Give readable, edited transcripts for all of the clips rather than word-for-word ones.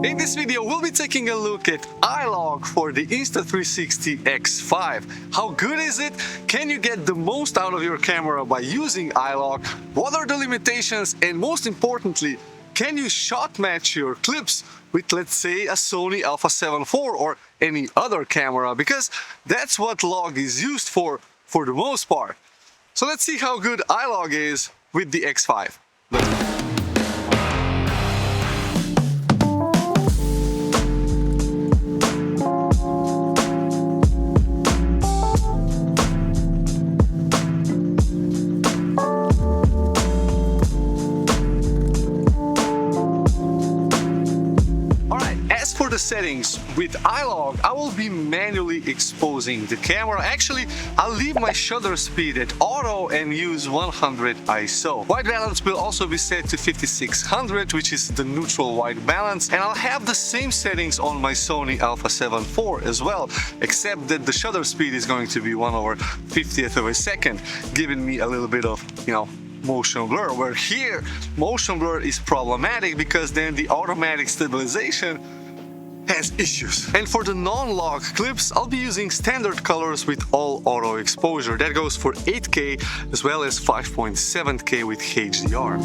In this video, we'll be taking a look at Eyelog for the Insta360 X5. How good is it? Can you get the most out of your camera by using Eyelog? What are the limitations? And most importantly, can you shot match your clips with, let's say, a Sony A7IV S-log or any other camera? Because that's what log is used for the most part. So let's see how good Eyelog is with the X5. For the settings, with Eyelog, I will be manually exposing the camera. Actually, I'll leave my shutter speed at auto and use 100 ISO. White balance will also be set to 5600, which is the neutral white balance, and I'll have the same settings on my Sony A7IV as well, except that the shutter speed is going to be 1/50th of a second, giving me a little bit of, motion blur, where here motion blur is problematic because then the automatic stabilization has issues. And for the non-log clips, I'll be using standard colors with all auto exposure. That goes for 8K as well as 5.7K with HDR.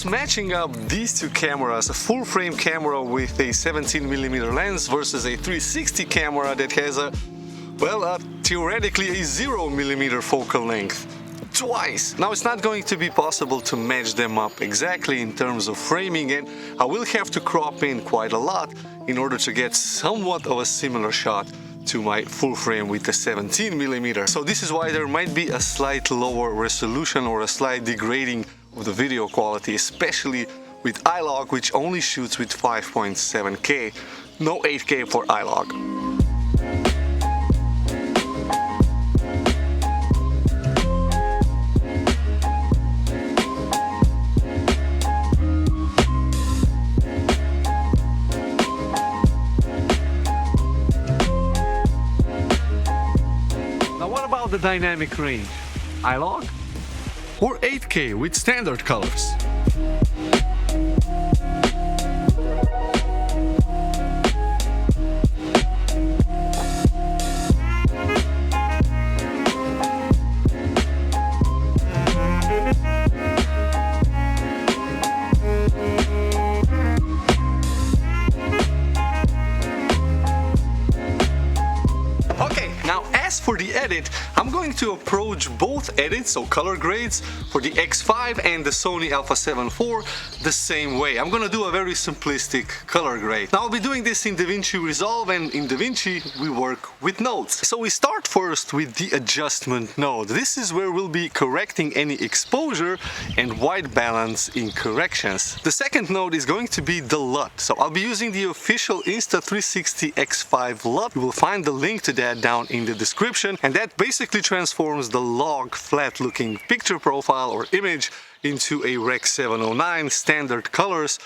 Matching up these two cameras, a full frame camera with a 17mm lens versus a 360 camera that has theoretically a 0mm focal length. Twice. Now it's not going to be possible to match them up exactly in terms of framing, and I will have to crop in quite a lot in order to get somewhat of a similar shot to my full frame with the 17mm. So this is why there might be a slight lower resolution or a slight degrading of the video quality, especially with Eyelog, which only shoots with 5.7K, no 8K for Eyelog. Now what about the dynamic range? Eyelog or 8K with standard colors? For the edit, I'm going to approach both edits, so color grades, for the X5 and the Sony A7IV the same way. I'm gonna do a very simplistic color grade. Now I'll be doing this in Davinci Resolve, and in Davinci we work with nodes. So we start first with the adjustment node. This is where we'll be correcting any exposure and white balance incorrections. The second node is going to be the LUT. So I'll be using the official Insta360 X5 LUT. You will find the link to that down in the description. And that basically transforms the log flat looking picture profile or image into a Rec. 709 standard colors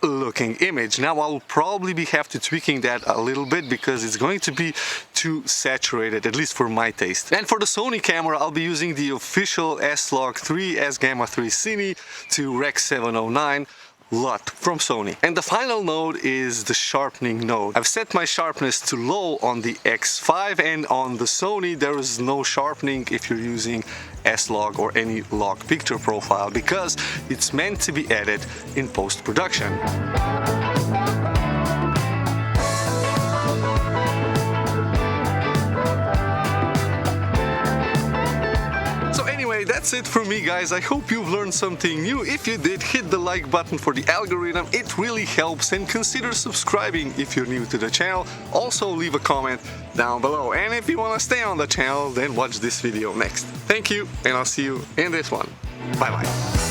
looking image. Now I'll probably have to tweaking that a little bit because it's going to be too saturated, at least for my taste. And for the Sony camera, I'll be using the official S-log3 S-Gamma3 Cine to Rec. 709 LUT from Sony. And the final node is the sharpening node. I've set my sharpness to low on the X5, and on the Sony there is no sharpening if you're using S-log or any log picture profile, because it's meant to be added in post-production. That's it from me, guys. I hope you've learned something new. If you did, hit the like button for the algorithm. It really helps, and consider subscribing if you're new to the channel. Also leave a comment down below, and if you want to stay on the channel, then watch this video next. Thank you, and I'll see you in this one. Bye bye.